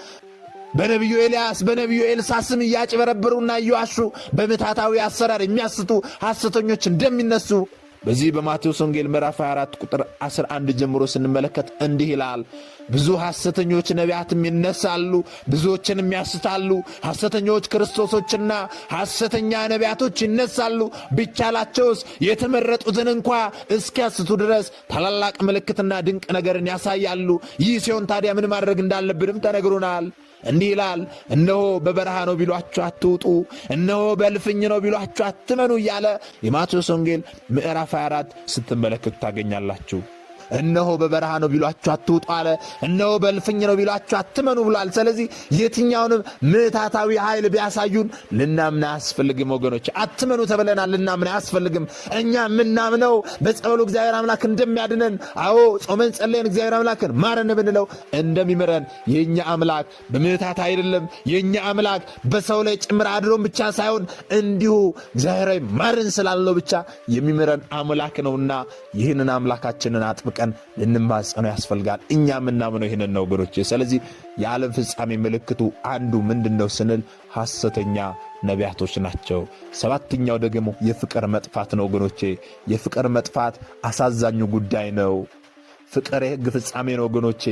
በነቢዩ ኤልያስ በነቢዩ ኤልሳ ስም እያጭበረበሩና እየዋሹ በምታታዊ አሰራር የሚያስቱ ሐሰተኞች እንደሚነሱ በዚህ በማቴዎስ ወንጌል ምዕራፍ 24 ቁጥር 11 ጀምሮ ስንመለከት እንዲህ ይላል። ብዙ ሐሰተኞች ነቢያትም ይነሳሉ፣ ብዙዎችንም ያስታሉ። ሐሰተኞች ክርስቶሶችና ሐሰተኛ ነቢያቶች ይነሳሉ፣ ቢቻላቸውስ የተመረጡትን እንኳ እስኪያስቱ ድረስ ታላላቅ ምልክትና ድንቅ ነገርን ያሳያሉ። ይህ ሲሆን ታዲያ ምን ማድረግ እንዳለብንም ተነግሮናል። እንዲህ ይላል፣ እነሆ በበረሃ ነው ቢሏችሁ አትውጡ፣ እነሆ በእልፍኝ ነው ቢሏችሁ አትመኑ እያለ የማቴዎስ ወንጌል ምዕራፍ 24 ስትመለከቱ ታገኛላችሁ። እነሆ በበረሃ ነው ቢሏችሁ አትውጡ አለ። እነሆ በእልፍኝ ነው ቢሏችሁ አትመኑ ብሏል። ስለዚህ የትኛውንም ምታታዊ ኃይል ቢያሳዩን ልናምን አያስፈልግም ወገኖች። አትመኑ ተብለናል፣ ልናምን አያስፈልግም። እኛ የምናምነው በጸበሉ እግዚአብሔር አምላክ እንደሚያድነን፣ አዎ ጾመን ጸለየን እግዚአብሔር አምላክን ማረን ብንለው እንደሚምረን የእኛ አምላክ በምታት አይደለም። የእኛ አምላክ በሰው ላይ ጭምር አድሮን ብቻ ሳይሆን እንዲሁ እግዚአብሔራዊ ማረን ስላለው ብቻ የሚምረን አምላክ ነውና ይህንን አምላካችንን አጥብቀን ልንማጸነው ያስፈልጋል። እኛ የምናምነው ይህንን ነው ወገኖቼ። ስለዚህ የዓለም ፍጻሜ ምልክቱ አንዱ ምንድነው ስንል ሐሰተኛ ነቢያቶች ናቸው። 7ኛው ደግሞ የፍቅር መጥፋት ነው ወገኖቼ። የፍቅር መጥፋት አሳዛኙ ጉዳይ ነው። ፍቅር የሕግ ፍጻሜ ነው ወገኖቼ።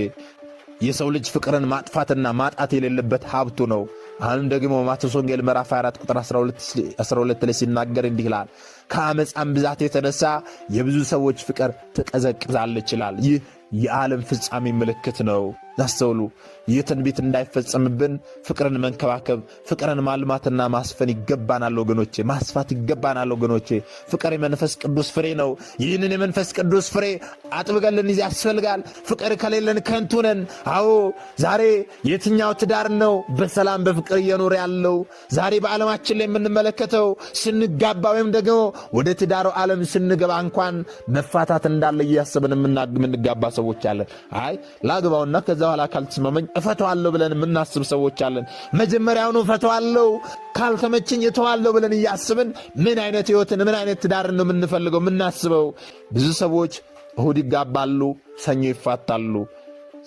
የሰው ልጅ ፍቅርን ማጥፋትና ማጣት የሌለበት ሀብቱ ነው። አሁንም ደግሞ ማቴዎስ ወንጌል ምዕራፍ 24 ቁጥር 12 ላይ ሲናገር እንዲህ ይላል፣ ከአመፃም ብዛት የተነሳ የብዙ ሰዎች ፍቅር ትቀዘቅዛለች ይላል። ይህ የዓለም ፍጻሜ ምልክት ነው። አስተውሉ። ይህ ትንቢት እንዳይፈጸምብን ፍቅርን መንከባከብ፣ ፍቅርን ማልማትና ማስፈን ይገባናል ወገኖቼ፣ ማስፋት ይገባናል ወገኖቼ። ፍቅር የመንፈስ ቅዱስ ፍሬ ነው። ይህንን የመንፈስ ቅዱስ ፍሬ አጥብቀን ልንይዝ ያስፈልጋል። ፍቅር ከሌለን ከንቱ ነን። አዎ ዛሬ የትኛው ትዳር ነው በሰላም በፍቅር እየኖረ ያለው? ዛሬ በዓለማችን ላይ የምንመለከተው ስንጋባ ወይም ደግሞ ወደ ትዳሩ ዓለም ስንገባ እንኳን መፋታት እንዳለ እያሰብን የምንጋባ ሰዎች አለን። አይ ላግባውና ከዛ በኋላ ካልተስማመኝ እፈተዋለሁ ብለን የምናስብ ሰዎች አለን። መጀመሪያውኑ እፈተዋለሁ ካልተመችኝ እተዋለሁ ብለን እያስብን ምን አይነት ሕይወትን ምን አይነት ትዳርን ነው የምንፈልገው የምናስበው? ብዙ ሰዎች እሁድ ይጋባሉ፣ ሰኞ ይፋታሉ።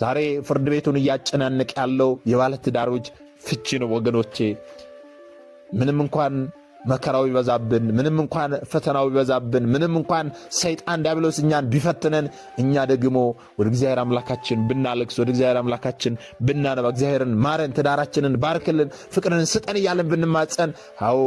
ዛሬ ፍርድ ቤቱን እያጨናነቅ ያለው የባለ ትዳሮች ፍቺ ነው ወገኖቼ። ምንም እንኳን መከራው ቢበዛብን፣ ምንም እንኳን ፈተናው ቢበዛብን፣ ምንም እንኳን ሰይጣን ዲያብሎስ እኛን ቢፈትነን፣ እኛ ደግሞ ወደ እግዚአብሔር አምላካችን ብናለቅስ፣ ወደ እግዚአብሔር አምላካችን ብናነባ፣ እግዚአብሔርን ማረን፣ ትዳራችንን ባርክልን፣ ፍቅርን ስጠን እያለን ብንማጸን፣ አዎ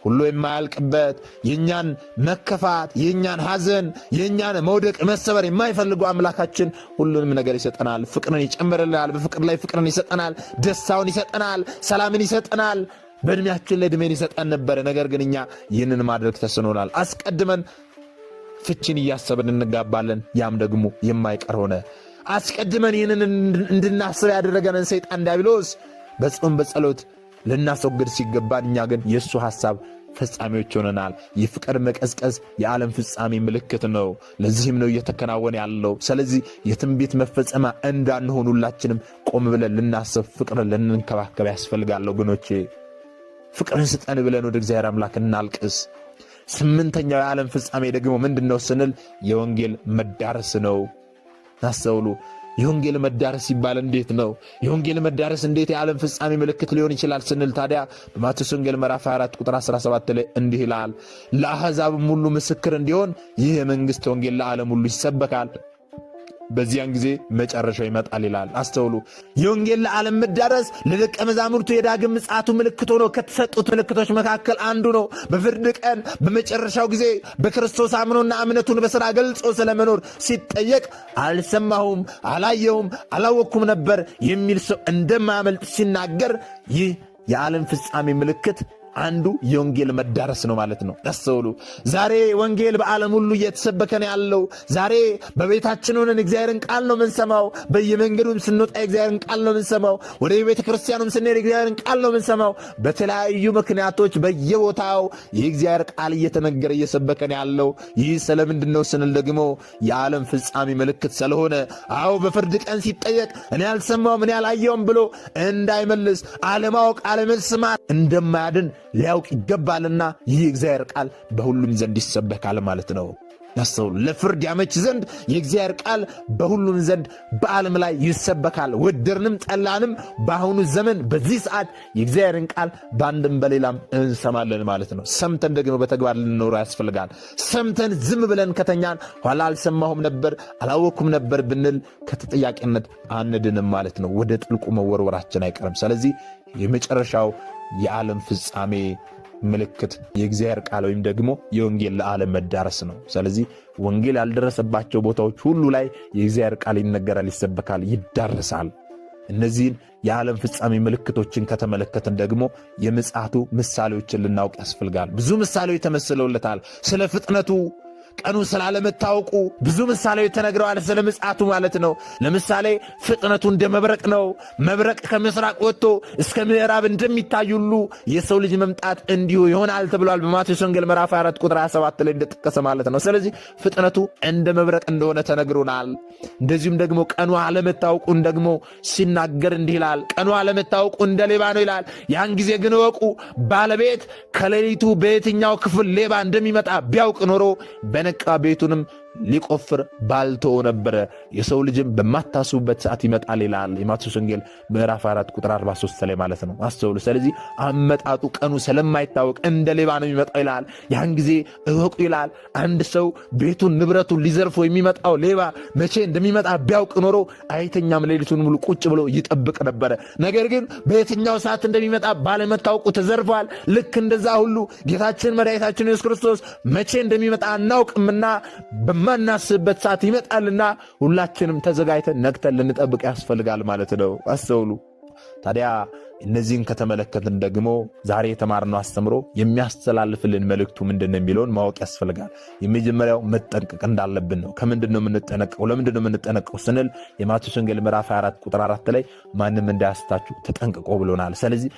ሁሉ የማያልቅበት የእኛን መከፋት፣ የእኛን ሐዘን፣ የእኛን መውደቅ መሰበር የማይፈልጉ አምላካችን ሁሉንም ነገር ይሰጠናል። ፍቅርን ይጨምርልናል። በፍቅር ላይ ፍቅርን ይሰጠናል። ደስታውን ይሰጠናል። ሰላምን ይሰጠናል። በእድሜያችን ላይ ዕድሜን ይሰጠን ነበረ። ነገር ግን እኛ ይህንን ማድረግ ተስኖናል። አስቀድመን ፍቺን እያሰብን እንጋባለን። ያም ደግሞ የማይቀር ሆነ። አስቀድመን ይህንን እንድናስብ ያደረገንን ሰይጣን ዲያብሎስ በጾም በጸሎት ልናስወግድ ሲገባን፣ እኛ ግን የእሱ ሐሳብ ፈጻሚዎች ሆነናል። የፍቅር መቀዝቀዝ የዓለም ፍጻሜ ምልክት ነው። ለዚህም ነው እየተከናወነ ያለው። ስለዚህ የትንቢት መፈጸማ እንዳንሆን ሁላችንም ቆም ብለን ልናስብ፣ ፍቅርን ልንንከባከብ ያስፈልጋል ወገኖቼ። ፍቅርን ስጠን ብለን ወደ እግዚአብሔር አምላክ እናልቅስ። 8ኛው የዓለም ፍጻሜ ደግሞ ምንድነው ስንል የወንጌል መዳረስ ነው። አስተውሉ። የወንጌል መዳረስ ሲባል እንዴት ነው? የወንጌል መዳረስ እንዴት የዓለም ፍጻሜ ምልክት ሊሆን ይችላል ስንል ታዲያ በማቴዎስ ወንጌል ምዕራፍ 24 ቁጥር 17 ላይ እንዲህ ይላል፣ ለአሕዛብም ሁሉ ምስክር እንዲሆን ይህ የመንግሥት ወንጌል ለዓለም ሁሉ ይሰበካል፣ በዚያን ጊዜ መጨረሻው ይመጣል ይላል። አስተውሉ። የወንጌል ለዓለም መዳረስ ለደቀ መዛሙርቱ የዳግም ምጽአቱ ምልክት ሆኖ ከተሰጡት ምልክቶች መካከል አንዱ ነው። በፍርድ ቀን በመጨረሻው ጊዜ በክርስቶስ አምኖና እምነቱን በሥራ ገልጾ ስለመኖር ሲጠየቅ አልሰማሁም፣ አላየሁም፣ አላወቅኩም ነበር የሚል ሰው እንደማያመልጥ ሲናገር ይህ የዓለም ፍጻሜ ምልክት አንዱ የወንጌል መዳረስ ነው ማለት ነው። ያስተውሉ። ዛሬ ወንጌል በዓለም ሁሉ እየተሰበከ ነው ያለው። ዛሬ በቤታችን ሆነን እግዚአብሔርን ቃል ነው የምንሰማው። በየመንገዱም ስንወጣ እግዚአብሔርን ቃል ነው የምንሰማው። ወደ ቤተ ክርስቲያኑም ስንሄድ እግዚአብሔርን ቃል ነው የምንሰማው። በተለያዩ ምክንያቶች በየቦታው የእግዚአብሔር ቃል እየተነገረ እየሰበከ ነው ያለው። ይህ ስለምንድን ነው ስንል ደግሞ የዓለም ፍጻሜ ምልክት ስለሆነ፣ አዎ በፍርድ ቀን ሲጠየቅ እኔ አልሰማውም እኔ አላየውም ብሎ እንዳይመልስ፣ አለማወቅ አለመስማት እንደማያድን ሊያውቅ ይገባልና ይህ እግዚአብሔር ቃል በሁሉም ዘንድ ይሰበካል ማለት ነው። ያስተውሉ። ለፍርድ ያመች ዘንድ የእግዚአብሔር ቃል በሁሉም ዘንድ በዓለም ላይ ይሰበካል። ወደድንም ጠላንም በአሁኑ ዘመን በዚህ ሰዓት የእግዚአብሔርን ቃል በአንድም በሌላም እንሰማለን ማለት ነው። ሰምተን ደግሞ በተግባር ልንኖረው ያስፈልጋል። ሰምተን ዝም ብለን ከተኛን ኋላ አልሰማሁም ነበር አላወቅኩም ነበር ብንል ከተጠያቂነት አንድንም ማለት ነው። ወደ ጥልቁ መወርወራችን አይቀርም። ስለዚህ የመጨረሻው የዓለም ፍጻሜ ምልክት የእግዚአብሔር ቃል ወይም ደግሞ የወንጌል ለዓለም መዳረስ ነው። ስለዚህ ወንጌል ያልደረሰባቸው ቦታዎች ሁሉ ላይ የእግዚአብሔር ቃል ይነገራል፣ ይሰበካል፣ ይዳረሳል። እነዚህን የዓለም ፍጻሜ ምልክቶችን ከተመለከትን ደግሞ የምጽአቱ ምሳሌዎችን ልናውቅ ያስፈልጋል። ብዙ ምሳሌዎች ተመስለውለታል። ስለ ፍጥነቱ ቀኑ ስላለመታወቁ ብዙ ምሳሌዎች ተነግረዋል። ስለ ምጽአቱ ማለት ነው። ለምሳሌ ፍጥነቱ እንደ መብረቅ ነው። መብረቅ ከምስራቅ ወጥቶ እስከ ምዕራብ እንደሚታይ ሁሉ የሰው ልጅ መምጣት እንዲሁ ይሆናል ተብሏል በማቴዎስ ወንጌል ምዕራፍ 4 ቁጥር 27 ላይ እንደተጠቀሰ ማለት ነው። ስለዚህ ፍጥነቱ እንደ መብረቅ እንደሆነ ተነግሮናል። እንደዚሁም ደግሞ ቀኑ አለመታወቁን ደግሞ ሲናገር እንዲህ ይላል፣ ቀኑ አለመታወቁ እንደ ሌባ ነው ይላል። ያን ጊዜ ግን እወቁ፣ ባለቤት ከሌሊቱ በየትኛው ክፍል ሌባ እንደሚመጣ ቢያውቅ ኖሮ በነቃ ቤቱንም ሊቆፍር ባልተወ ነበረ። የሰው ልጅም በማታስቡበት ሰዓት ይመጣል ይላል የማቴዎስ ወንጌል ምዕራፍ 4 ቁጥር 43 ላይ ማለት ነው። አስተውሉ። ስለዚህ አመጣጡ ቀኑ ስለማይታወቅ እንደ ሌባ ነው የሚመጣው ይላል። ያን ጊዜ እወቁ ይላል። አንድ ሰው ቤቱን ንብረቱን ሊዘርፎ የሚመጣው ሌባ መቼ እንደሚመጣ ቢያውቅ ኖሮ አይተኛም፣ ሌሊቱን ሙሉ ቁጭ ብሎ ይጠብቅ ነበረ። ነገር ግን በየትኛው ሰዓት እንደሚመጣ ባለመታወቁ ተዘርፏል። ልክ እንደዛ ሁሉ ጌታችን መድኃኒታችን ኢየሱስ ክርስቶስ መቼ እንደሚመጣ አናውቅምና በማናስብበት ሰዓት ይመጣልና ሁላችንም ተዘጋጅተን ነቅተን ልንጠብቅ ያስፈልጋል ማለት ነው። አስተውሉ። ታዲያ እነዚህን ከተመለከትን ደግሞ ዛሬ የተማርነው አስተምሮ የሚያስተላልፍልን መልእክቱ ምንድነው የሚለውን ማወቅ ያስፈልጋል። የመጀመሪያው መጠንቀቅ እንዳለብን ነው። ከምንድነው የምንጠነቀቀው? ለምንድነው የምንጠነቀቀው ስንል የማቴዎስ ወንጌል ምዕራፍ 24 ቁጥር 4 ላይ ማንም እንዳያስታችሁ ተጠንቅቆ ብሎናል። ስለዚህ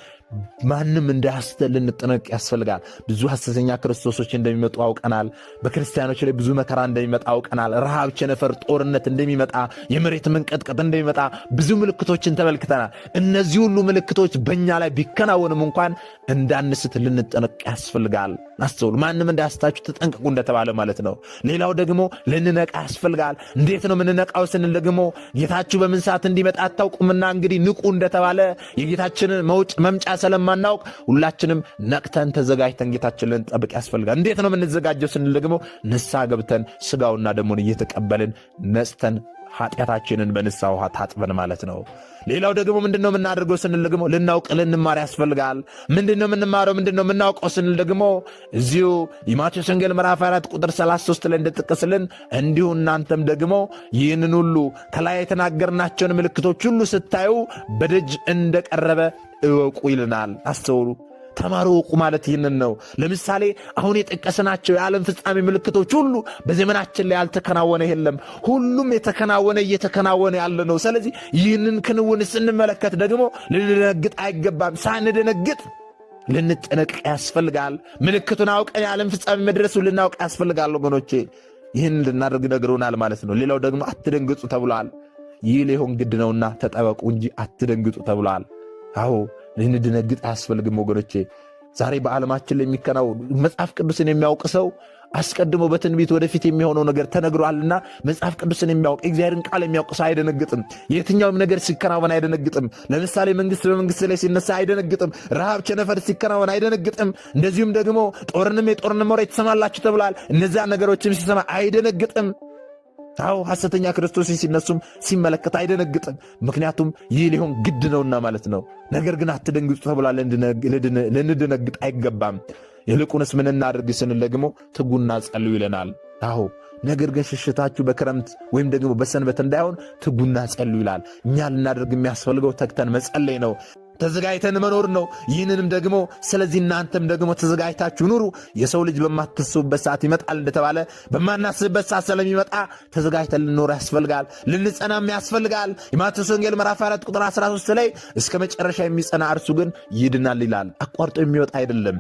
ማንም እንዳያስተ ልንጠነቀቅ ያስፈልጋል። ብዙ ሐሰተኛ ክርስቶሶች እንደሚመጡ አውቀናል። በክርስቲያኖች ላይ ብዙ መከራ እንደሚመጣ አውቀናል። ረሃብ፣ ቸነፈር፣ ጦርነት እንደሚመጣ፣ የመሬት መንቀጥቀጥ እንደሚመጣ ብዙ ምልክቶችን ተመልክተናል። እነዚህ ሁሉ ምልክቶች በእኛ ላይ ቢከናወንም እንኳን እንዳንስት ልንጠነቀቅ ያስፈልጋል። አስተውሉ። ማንም እንዳያስታችሁ ተጠንቀቁ እንደተባለ ማለት ነው። ሌላው ደግሞ ልንነቃ ያስፈልጋል። እንዴት ነው የምንነቃው ስንል ደግሞ ጌታችሁ በምን ሰዓት እንዲመጣ አታውቁምና እንግዲህ ንቁ እንደተባለ የጌታችንን መምጫ ስለማናውቅ ሁላችንም ነቅተን ተዘጋጅተን ጌታችንን ልንጠብቅ ያስፈልጋል። እንዴት ነው የምንዘጋጀው ስንል ደግሞ ንስሐ ገብተን ስጋውና ደሙን እየተቀበልን ነጽተን ኃጢአታችንን በንስሐ ውሃ ታጥበን ማለት ነው። ሌላው ደግሞ ምንድነው የምናደርገው ስንል ደግሞ ልናውቅ ልንማር ያስፈልጋል። ምንድነው የምንማረው? ምንድነው የምናውቀው ስንል ደግሞ እዚሁ የማቴዎስ ወንጌል ምዕራፍ 4 ቁጥር 33 ላይ እንደተጠቀሰልን እንዲሁ እናንተም ደግሞ ይህንን ሁሉ ከላይ የተናገርናቸውን ምልክቶች ሁሉ ስታዩ በደጅ እንደቀረበ እወቁ ይልናል። አስተውሉ። ተማሩ፣ እወቁ ማለት ይህንን ነው። ለምሳሌ አሁን የጠቀስናቸው የዓለም ፍጻሜ ምልክቶች ሁሉ በዘመናችን ላይ ያልተከናወነ የለም። ሁሉም የተከናወነ እየተከናወነ ያለ ነው። ስለዚህ ይህንን ክንውን ስንመለከት ደግሞ ልንደነግጥ አይገባም። ሳንደነግጥ ልንጠነቀቅ ያስፈልጋል። ምልክቱን አውቀን የዓለም ፍጻሜ መድረሱ ልናውቅ ያስፈልጋል ወገኖቼ። ይህን ልናደርግ ነግሮናል ማለት ነው። ሌላው ደግሞ አትደንግጡ ተብሏል። ይህ ሊሆን ግድ ነውና ተጠበቁ እንጂ አትደንግጡ ተብሏል። አዎ ልንደነግጥ አያስፈልግም ወገኖቼ። ዛሬ በዓለማችን ላይ የሚከናወኑ መጽሐፍ ቅዱስን የሚያውቅ ሰው አስቀድሞ በትንቢት ወደፊት የሚሆነው ነገር ተነግሯልና መጽሐፍ ቅዱስን የሚያውቅ እግዚአብሔርን ቃል የሚያውቅ ሰው አይደነግጥም። የትኛውም ነገር ሲከናወን አይደነግጥም። ለምሳሌ መንግስት በመንግስት ላይ ሲነሳ አይደነግጥም። ረሃብ ቸነፈር ሲከናወን አይደነግጥም። እንደዚሁም ደግሞ የጦርንም ወሬ ትሰማላችሁ ተብሏል። እነዚያ ነገሮችም ሲሰማ አይደነግጥም። አዎ ሐሰተኛ ክርስቶስ ሲነሱም ሲመለከት አይደነግጥም። ምክንያቱም ይህ ሊሆን ግድ ነውና ማለት ነው። ነገር ግን አትደንግጡ ተብሏል። ልንደነግጥ አይገባም። ይልቁንስ ምን እናድርግ ስንል ደግሞ ትጉና ጸልዩ ይለናል። አዎ ነገር ግን ሽሽታችሁ በክረምት ወይም ደግሞ በሰንበት እንዳይሆን ትጉና ጸልዩ ይላል። እኛ ልናደርግ የሚያስፈልገው ተግተን መጸለይ ነው። ተዘጋጅተን መኖር ነው። ይህንንም ደግሞ ስለዚህ እናንተም ደግሞ ተዘጋጅታችሁ ኑሩ። የሰው ልጅ በማትስቡበት ሰዓት ይመጣል እንደተባለ በማናስብበት ሰዓት ስለሚመጣ ተዘጋጅተን ልንኖር ያስፈልጋል። ልንጸናም ያስፈልጋል። የማቴዎስ ወንጌል ምዕራፍ 4 ቁጥር 13 ላይ እስከ መጨረሻ የሚጸና እርሱ ግን ይድናል ይላል። አቋርጦ የሚወጣ አይደለም።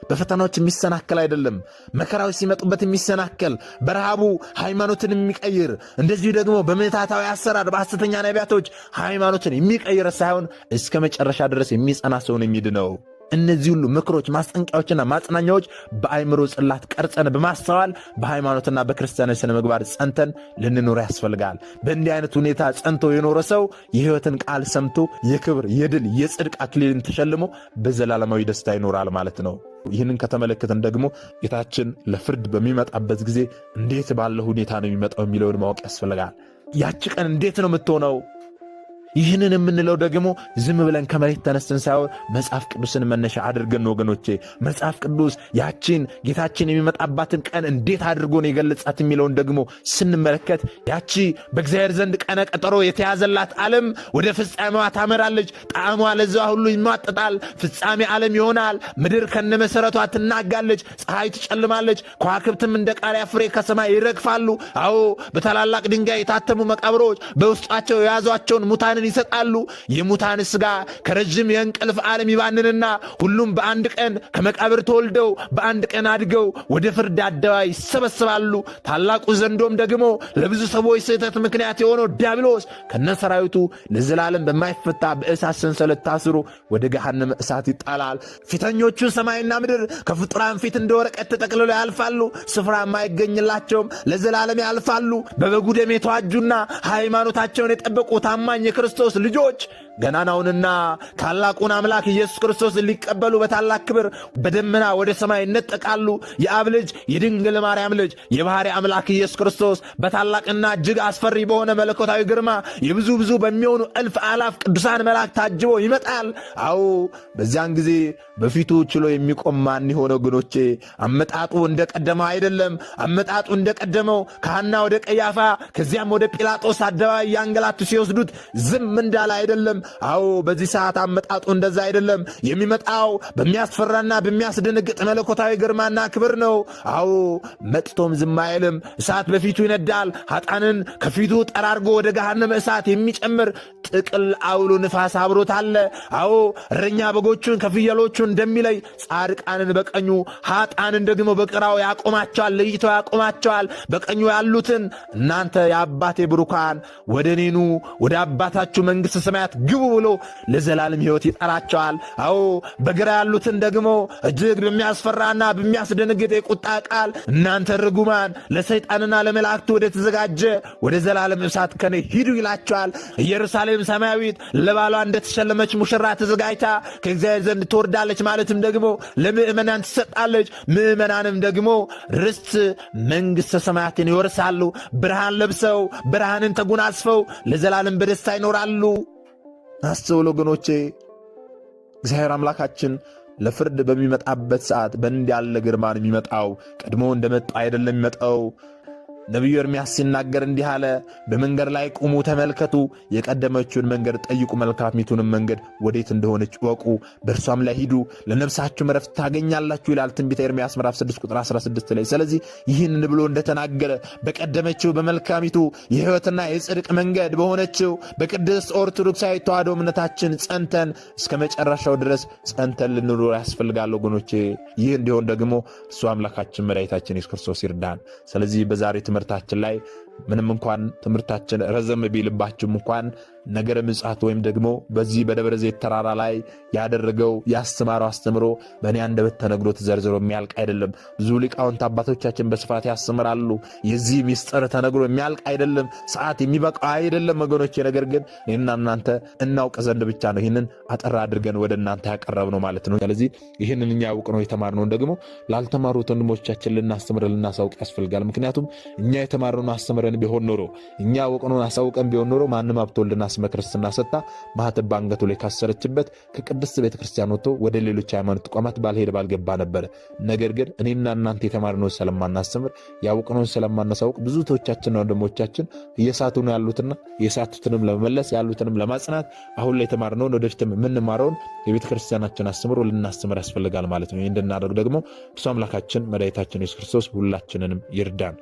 በፈተናዎች የሚሰናከል አይደለም። መከራዎች ሲመጡበት የሚሰናከል፣ በረሃቡ ሃይማኖትን የሚቀይር፣ እንደዚሁ ደግሞ በምትሃታዊ አሰራር በሐሰተኛ ነቢያቶች ሃይማኖትን የሚቀይር ሳይሆን እስከ መጨረሻ ድረስ የሚጸና ሰውን የሚድነው። እነዚህ ሁሉ ምክሮች፣ ማስጠንቀቂያዎችና ማጽናኛዎች በአእምሮ ጽላት ቀርጸን በማስተዋል በሃይማኖትና በክርስቲያናዊ ስነ ምግባር ጸንተን ልንኖር ያስፈልጋል። በእንዲህ አይነት ሁኔታ ጸንቶ የኖረ ሰው የሕይወትን ቃል ሰምቶ የክብር የድል የጽድቅ አክሊልን ተሸልሞ በዘላለማዊ ደስታ ይኖራል ማለት ነው። ይህንን ከተመለከተን ደግሞ ጌታችን ለፍርድ በሚመጣበት ጊዜ እንዴት ባለ ሁኔታ ነው የሚመጣው የሚለውን ማወቅ ያስፈልጋል። ያቺ ቀን እንዴት ነው የምትሆነው? ይህንን የምንለው ደግሞ ዝም ብለን ከመሬት ተነስተን ሳይሆን መጽሐፍ ቅዱስን መነሻ አድርገን ወገኖቼ። መጽሐፍ ቅዱስ ያቺን ጌታችን የሚመጣባትን ቀን እንዴት አድርጎ ነው የገለጻት የሚለውን ደግሞ ስንመለከት ያቺ በእግዚአብሔር ዘንድ ቀነ ቀጠሮ የተያዘላት ዓለም ወደ ፍጻሜዋ ታመራለች። ጣዕሟ ለዛዋ ሁሉ ይሟጠጣል። ፍጻሜ ዓለም ይሆናል። ምድር ከነመሰረቷ ትናጋለች። ፀሐይ ትጨልማለች። ከዋክብትም እንደ ቃሪያ ፍሬ ከሰማይ ይረግፋሉ። አዎ በታላላቅ ድንጋይ የታተሙ መቃብሮች በውስጣቸው የያዟቸውን ሙታንን ይሰጣሉ። የሙታን ሥጋ ከረጅም የእንቅልፍ ዓለም ይባንንና ሁሉም በአንድ ቀን ከመቃብር ተወልደው በአንድ ቀን አድገው ወደ ፍርድ አደባባይ ይሰበስባሉ። ታላቁ ዘንዶም ደግሞ ለብዙ ሰዎች ስህተት ምክንያት የሆነው ዲያብሎስ ከነሰራዊቱ ለዘላለም በማይፈታ በእሳት ሰንሰለት ታስሮ ወደ ገሃነመ እሳት ይጣላል። ፊተኞቹ ሰማይና ምድር ከፍጡራን ፊት እንደ ወረቀት ተጠቅልለው ያልፋሉ። ስፍራ የማይገኝላቸውም ለዘላለም ያልፋሉ። በበጉ ደም የተዋጁና ሃይማኖታቸውን የጠበቁ ታማኝ የክርስቶስ ልጆች ገናናውንና ታላቁን አምላክ ኢየሱስ ክርስቶስ ሊቀበሉ በታላቅ ክብር በደመና ወደ ሰማይ ይነጠቃሉ። የአብ ልጅ የድንግል ማርያም ልጅ የባሕርይ አምላክ ኢየሱስ ክርስቶስ በታላቅና እጅግ አስፈሪ በሆነ መለኮታዊ ግርማ የብዙ በሚሆኑ እልፍ አላፍ ቅዱሳን መላእክት ታጅቦ ይመጣል። አዎ በዚያን ጊዜ በፊቱ ችሎ የሚቆም ማን ይሆን ወገኖቼ? አመጣጡ እንደቀደመው አይደለም። አመጣጡ እንደቀደመው ከሐና ወደ ቀያፋ ከዚያም ወደ ጲላጦስ አደባባይ ያንገላቱ ሲወስዱት ዝም እንዳለ አይደለም። አዎ በዚህ ሰዓት አመጣጡ እንደዛ አይደለም። የሚመጣው በሚያስፈራና በሚያስደነግጥ መለኮታዊ ግርማና ክብር ነው። አዎ መጥቶም ዝም አይልም። እሳት በፊቱ ይነዳል። ኃጣንን ከፊቱ ጠራርጎ ወደ ገሃነመ እሳት የሚጨምር ጥቅል አውሎ ንፋስ አብሮት አለ። አዎ እረኛ በጎቹን ከፍየሎቹ እንደሚለይ ጻድቃንን በቀኙ ኃጣንን ደግሞ በግራው ያቆማቸዋል፣ ለይተው ያቆማቸዋል። በቀኙ ያሉትን እናንተ የአባቴ ብሩካን ወደ እኔኑ ወደ አባታችሁ መንግሥተ ሰማያት ግቡ ብሎ ለዘላለም ሕይወት ይጠራቸዋል። አዎ በግራ ያሉትን ደግሞ እጅግ በሚያስፈራና በሚያስደነግጥ የቁጣ ቃል እናንተ ርጉማን ለሰይጣንና ለመላእክቱ ወደ ተዘጋጀ ወደ ዘላለም እሳት ከኔ ሂዱ ይላቸዋል። ኢየሩሳሌም ሰማያዊት ለባሏ እንደተሸለመች ሙሽራ ተዘጋጅታ ከእግዚአብሔር ዘንድ ትወርዳለች። ማለትም ደግሞ ለምእመናን ትሰጣለች። ምእመናንም ደግሞ ርስት መንግሥተ ሰማያትን ይወርሳሉ። ብርሃን ለብሰው ብርሃንን ተጎናጽፈው ለዘላለም በደስታ ይኖራሉ። አስተውሉ ወገኖቼ፣ እግዚአብሔር አምላካችን ለፍርድ በሚመጣበት ሰዓት በእንዲህ ያለ ግርማ ነው የሚመጣው። ቀድሞ እንደመጣ አይደለም የሚመጣው። ነቢዩ ኤርምያስ ሲናገር እንዲህ አለ፣ በመንገድ ላይ ቁሙ ተመልከቱ፣ የቀደመችውን መንገድ ጠይቁ፣ መልካሚቱንም መንገድ ወዴት እንደሆነች እወቁ፣ በእርሷም ላይ ሂዱ፣ ለነፍሳችሁም ዕረፍት ታገኛላችሁ ይላል ትንቢተ ኤርምያስ ምዕራፍ 6 ቁጥር 16 ላይ። ስለዚህ ይህን ብሎ እንደተናገረ በቀደመችው በመልካሚቱ የሕይወትና የጽድቅ መንገድ በሆነችው በቅድስት ኦርቶዶክሳዊ ተዋሕዶ እምነታችን ጸንተን እስከ መጨረሻው ድረስ ጸንተን ልንኖር ያስፈልጋል ወገኖቼ። ይህ እንዲሆን ደግሞ እሱ አምላካችን መድኃኒታችን ኢየሱስ ክርስቶስ ይርዳን። ስለዚህ በዛሬ ትምህርታችን ላይ ምንም እንኳን ትምህርታችን ረዘም ቢልባችሁም እንኳን ነገረ ምጽአት ወይም ደግሞ በዚህ በደብረ ዘይት ተራራ ላይ ያደረገው ያስተማረው አስተምሮ በእኔ አንደበት ተነግሮ ተዘርዝሮ የሚያልቅ አይደለም። ብዙ ሊቃውንት አባቶቻችን በስፋት ያስተምራሉ። የዚህ ምስጢር ተነግሮ የሚያልቅ አይደለም። ሰዓት የሚበቃው አይደለም ወገኖቼ። ነገር ግን እኔና እናንተ እናውቅ ዘንድ ብቻ ነው ይህንን አጠር አድርገን ወደ እናንተ ያቀረብነው ማለት ነው። ስለዚህ ይህንን እኛ ያውቅነው የተማርነውን ደግሞ ላልተማሩት ወንድሞቻችን ልናስተምር ልናሳውቅ ያስፈልጋል። ምክንያቱም እኛ የተማርነውን አስተምረን ቢሆን ኖሮ እኛ ያውቅነውን አሳውቀን ቢሆን ኖሮ ማንም ሀብተወልድና ስመ ክርስትና ሰጥታ ማኅተብ በአንገቱ ላይ ካሰረችበት ከቅድስት ቤተክርስቲያን ወጥቶ ወደ ሌሎች ሃይማኖት ተቋማት ባልሄድ ባልገባ ነበረ። ነገር ግን እኔና እናንተ የተማርነውን ስለማናስተምር ያውቅነውን ስለማናሳውቅ ብዙ እህቶቻችንና ወንድሞቻችን እየሳቱ ነው ያሉትና የሳቱትንም ለመመለስ ያሉትንም ለማጽናት አሁን ላይ የተማርነውን ወደፊትም የምንማረውን የቤተክርስቲያናችን አስተምሮ ልናስተምር ያስፈልጋል ማለት ነው። ይህ እንድናደርግ ደግሞ እርሱ አምላካችን መድኃኒታችን ኢየሱስ ክርስቶስ ሁላችንንም ይርዳን።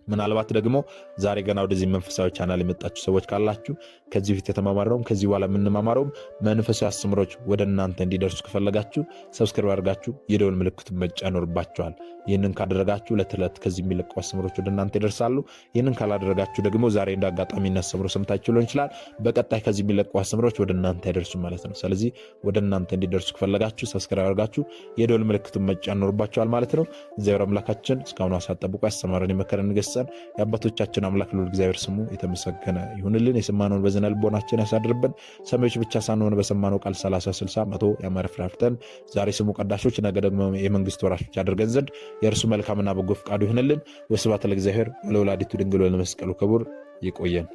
ምናልባት ደግሞ ዛሬ ገና ወደዚህ መንፈሳዊ ቻናል የመጣችሁ ሰዎች ካላችሁ ከዚህ ፊት የተማማረውም ከዚህ በኋላ የምንማማረውም መንፈሳዊ አስተምሮች ወደ እናንተ እንዲደርሱ ከፈለጋችሁ ሰብስክራይብ አድርጋችሁ የደወል ምልክቱን መጫን ይኖርባችኋል። ይህንን ካደረጋችሁ ዕለት ዕለት ከዚህ የሚለቁ አስተምሮች ወደ እናንተ ይደርሳሉ። ይህንን ካላደረጋችሁ ደግሞ ዛሬ እንደ አጋጣሚ እናስተምሮ ሰምታችሁ ሊሆን ይችላል፣ በቀጣይ ከዚህ የሚለቁ አስተምሮች ወደ እናንተ አይደርሱም ማለት ነው። ስለዚህ ወደ እናንተ እንዲደርሱ ከፈለጋችሁ ሰብስክራይብ አድርጋችሁ የደወል ምልክቱን መጫን ይኖርባችኋል ማለት ነው። እግዚአብሔር አምላካችን እስካሁን አሳት ጠብቆ ያስተማረን የመከረን ንገሰን የአባቶቻችን አምላክ ልዑል እግዚአብሔር ስሙ የተመሰገነ ይሁንልን። የሰማነውን በዝነ ልቦናችን ያሳድርብን። ሰሚዎች ብቻ ሳንሆን በሰማነው ቃል 30 60 100 ያማረ ፍሬ አፍርተን ዛሬ ስሙ ቀዳሾች ነገ ደግሞ የመንግስት ወራሾች ያደርገን ዘንድ የእርሱ መልካምና በጎ ፈቃዱ ይሁንልን። ወስብሐት ለእግዚአብሔር ወለወላዲቱ ድንግል ወለመስቀሉ ክቡር። ይቆየን።